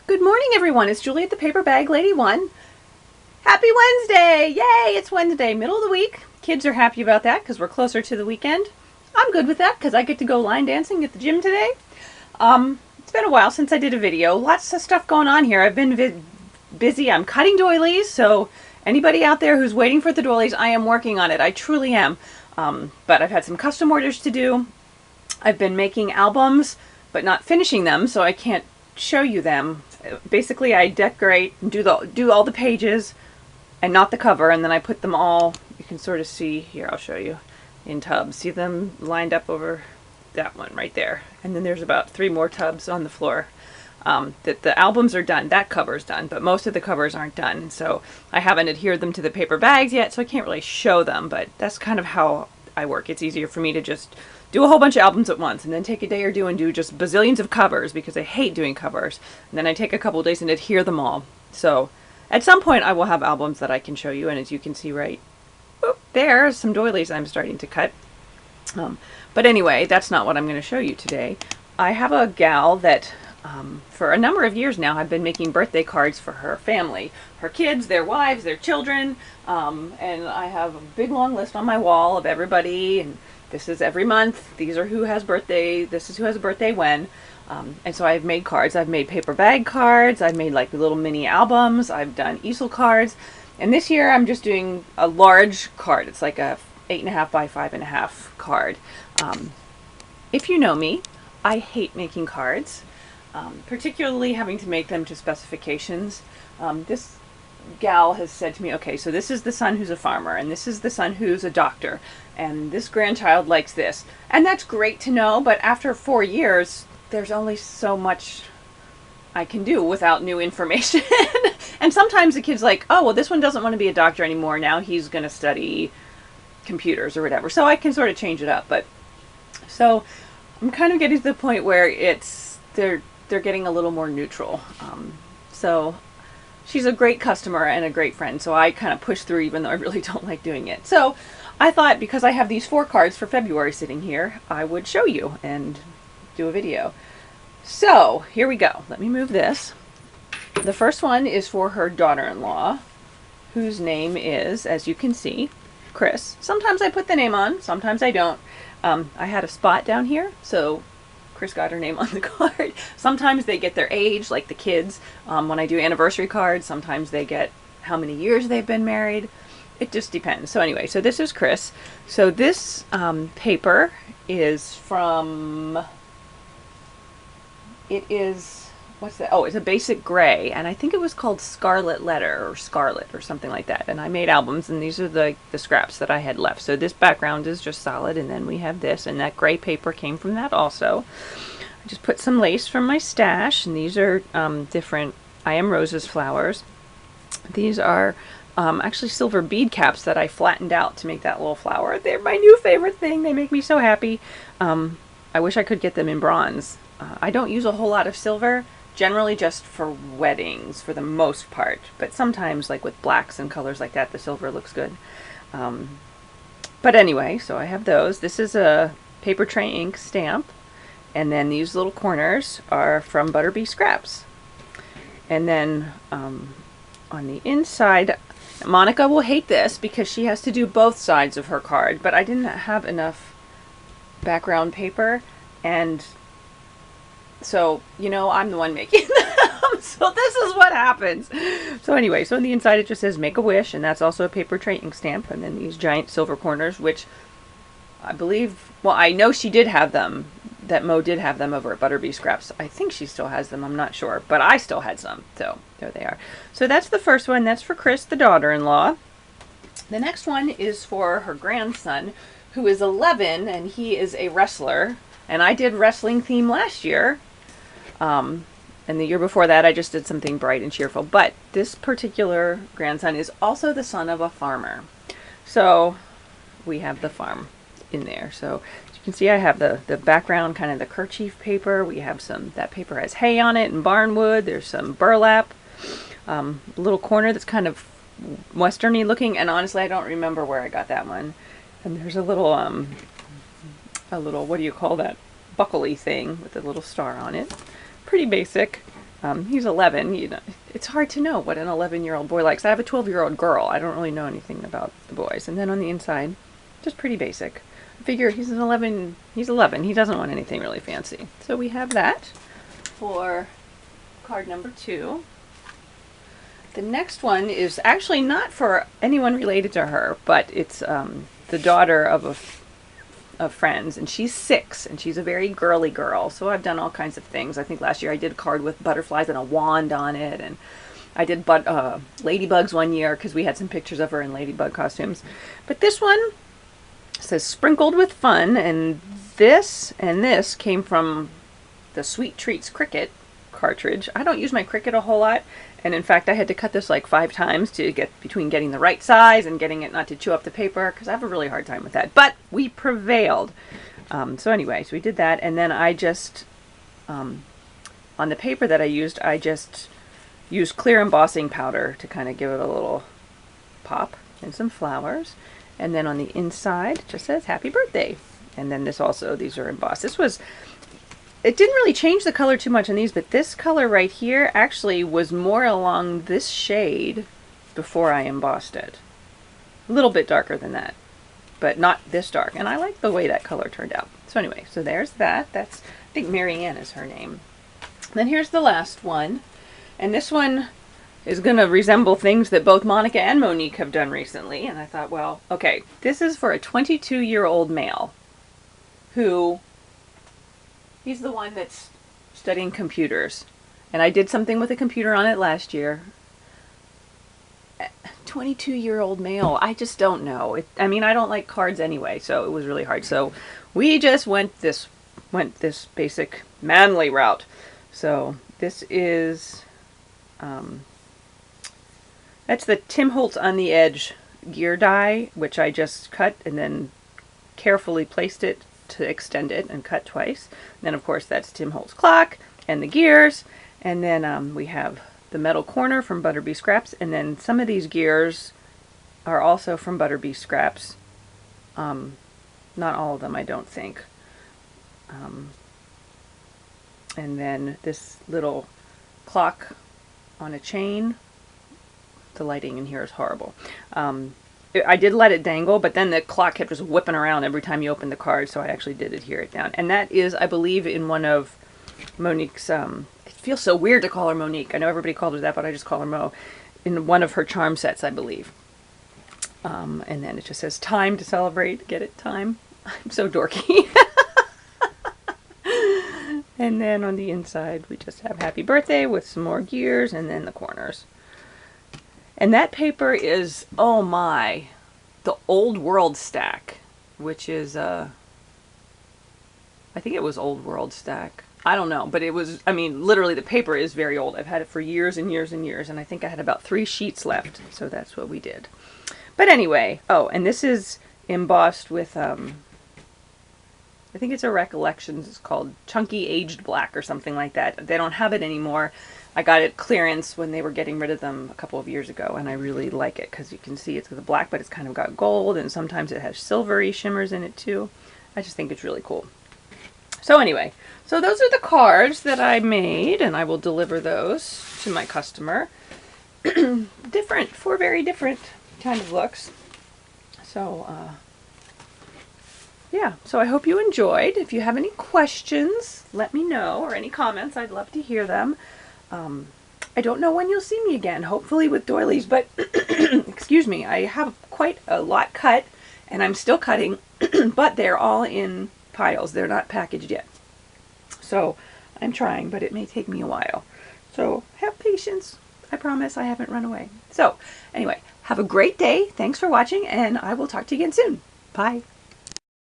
Good morning, everyone. It's Julie at the Paper Bag Lady One. Happy Wednesday! Yay! It's Wednesday, middle of the week. Kids are happy about that because we're closer to the weekend. I'm good with that because I get to go line dancing at the gym today. It's been a while since I did a video. Lots of stuff going on here. I've been busy. I'm cutting doilies, so anybody out there who's waiting for the doilies, I am working on it. I truly am. But I've had some custom orders to do. I've been making albums, but not finishing them, so I can't show you them. Basically, I decorate and do all the pages and not the cover, and then I put them all, you can sort of see here, I'll show you, in tubs. See them lined up over that one right there. And then there's about 3 more tubs on the floor. That the albums are done, that cover's done, but most of the covers aren't done. And so I haven't adhered them to the paper bags yet, so I can't really show them, but that's kind of how I work. It's easier for me to just do a whole bunch of albums at once and then take a day or two and do just bazillions of covers because I hate doing covers. And then I take a couple of days and adhere them all. So at some point I will have albums that I can show you, and as you can see right there, some doilies I'm starting to cut. But anyway, that's not what I'm going to show you today. I have a gal that for a number of years now I've been making birthday cards for her family, her kids, their wives, their children, and I have a big long list on my wall of everybody, and this is every month. These are who has birthday, this is who has a birthday when. And so I've made cards. I've made paper bag cards, I've made like little mini albums, I've done easel cards, and this year I'm just doing a large card. It's like a 8.5 by 5.5 card. If you know me, I hate making cards. Particularly having to make them to specifications. This gal has said to me, okay, so this is the son who's a farmer, and this is the son who's a doctor, and this grandchild likes this. And that's great to know, but after 4 years, there's only so much I can do without new information. And sometimes the kid's like, oh, well, this one doesn't want to be a doctor anymore. Now he's going to study computers or whatever. So I can sort of change it up. But so I'm kind of getting to the point where they're getting a little more neutral. So she's a great customer and a great friend, so I kind of push through even though I really don't like doing it. So I thought, because I have these 4 cards for February sitting here, I would show you and do a video. So here we go. Let me move this. The first one is for her daughter-in-law, whose name is, as you can see, Chris. Sometimes I put the name on, sometimes I don't. I had a spot down here, so Chris got her name on the card. Sometimes they get their age, like the kids. When I do anniversary cards, sometimes they get how many years they've been married. It just depends. So anyway, so this is Chris. So this paper is from, it is, what's that? Oh, it's a basic gray, and I think it was called Scarlet Letter or Scarlet or something like that. And I made albums, and these are the scraps that I had left. So this background is just solid, and then we have this, and that gray paper came from that also. I just put some lace from my stash, and these are different I Am Roses flowers. These are actually silver bead caps that I flattened out to make that little flower. They're my new favorite thing. They make me so happy. I wish I could get them in bronze. I don't use a whole lot of silver, generally just for weddings for the most part, but sometimes like with blacks and colors like that, the silver looks good. But anyway, so I have those. This is a paper tray ink stamp, and then these little corners are from Butterbee Scraps. And then on the inside, Monica will hate this because she has to do both sides of her card, but I didn't have enough background paper, and so, you know, I'm the one making them, so this is what happens. So anyway, so on the inside it just says Make a Wish, and that's also a paper tray ink stamp, and then these giant silver corners, which I believe, well, I know she did have them, that Mo did have them over at Butterbee Scraps. I think she still has them, I'm not sure, but I still had some, so there they are. So that's the first one. That's for Chris, the daughter-in-law. The next one is for her grandson, who is 11, and he is a wrestler, and I did wrestling theme last year. And the year before that I just did something bright and cheerful, but this particular grandson is also the son of a farmer. So we have the farm in there. So as you can see, I have the background, kind of the kerchief paper. We have some, that paper has hay on it and barnwood. There's some burlap, a little corner that's kind of westerny looking, and honestly I don't remember where I got that one. And there's a little what do you call that, buckle-y thing with a little star on it. Pretty basic. He's 11. You know, it's hard to know what an 11-year-old boy likes. I have a 12-year-old girl. I don't really know anything about the boys. And then on the inside, just pretty basic. I figure he's an 11. He's 11. He doesn't want anything really fancy. So we have that for card number 2. The next one is actually not for anyone related to her, but it's the daughter of friends, and she's 6, and she's a very girly girl. So I've done all kinds of things. I think last year I did a card with butterflies and a wand on it, and I did ladybugs one year because we had some pictures of her in ladybug costumes. But this one says sprinkled with fun, and this came from the Sweet Treats Cricut cartridge. I don't use my Cricut a whole lot, and in fact I had to cut this like 5 times to get between getting the right size and getting it not to chew up the paper, because I have a really hard time with that, but we prevailed. So anyway, so we did that, and then I just on the paper that I just used clear embossing powder to kind of give it a little pop, and some flowers, and then on the inside it just says happy birthday. And then this also, these are embossed. It didn't really change the color too much on these, but this color right here actually was more along this shade before I embossed it. A little bit darker than that, but not this dark. And I like the way that color turned out. So anyway, so there's that. That's, I think Marianne is her name. Then here's the last one. And this one is going to resemble things that both Monica and Monique have done recently. And I thought, well, okay, this is for a 22-year-old male who... He's the one that's studying computers. And I did something with a computer on it last year. 22-year-old male. I just don't know. I mean, I don't like cards anyway, so it was really hard. So we just went this basic manly route. So this is, that's the Tim Holtz on the Edge gear die, which I just cut and then carefully placed it to extend it and cut twice. And then of course that's Tim Holtz clock and the gears, and then we have the metal corner from Butterbee Scraps, and then some of these gears are also from Butterbee Scraps. Not all of them, I don't think. And then this little clock on a chain. The lighting in here is horrible. I did let it dangle, but then the clock kept just whipping around every time you opened the card, so I actually did adhere it down. And that is, I believe, in one of Monique's, it feels so weird to call her Monique. I know everybody called her that, but I just call her Mo. In one of her charm sets, I believe. And then it just says time to celebrate. Get it? Time? I'm so dorky. And then on the inside, we just have happy birthday with some more gears, and then the corners. And that paper is, oh my, the Old World stack, which is, I think it was Old World stack. I don't know, but it was, I mean, literally the paper is very old. I've had it for years and years and years, and I think I had about 3 sheets left, so that's what we did. But anyway, oh, and this is embossed with, I think it's a Recollections. It's called Chunky Aged Black or something like that. They don't have it anymore. I got it clearance when they were getting rid of them a couple of years ago, and I really like it because you can see it's the black, but it's kind of got gold, and sometimes it has silvery shimmers in it too. I just think it's really cool. So anyway, so those are the cards that I made, and I will deliver those to my customer. Different, 4 very different kind of looks. So, yeah, so I hope you enjoyed. If you have any questions, let me know, or any comments. I'd love to hear them. I don't know when you'll see me again, hopefully with doilies, but excuse me, I have quite a lot cut, and I'm still cutting, but they're all in piles. They're not packaged yet. So I'm trying, but it may take me a while. So have patience. I promise I haven't run away. So anyway, have a great day. Thanks for watching, and I will talk to you again soon. Bye.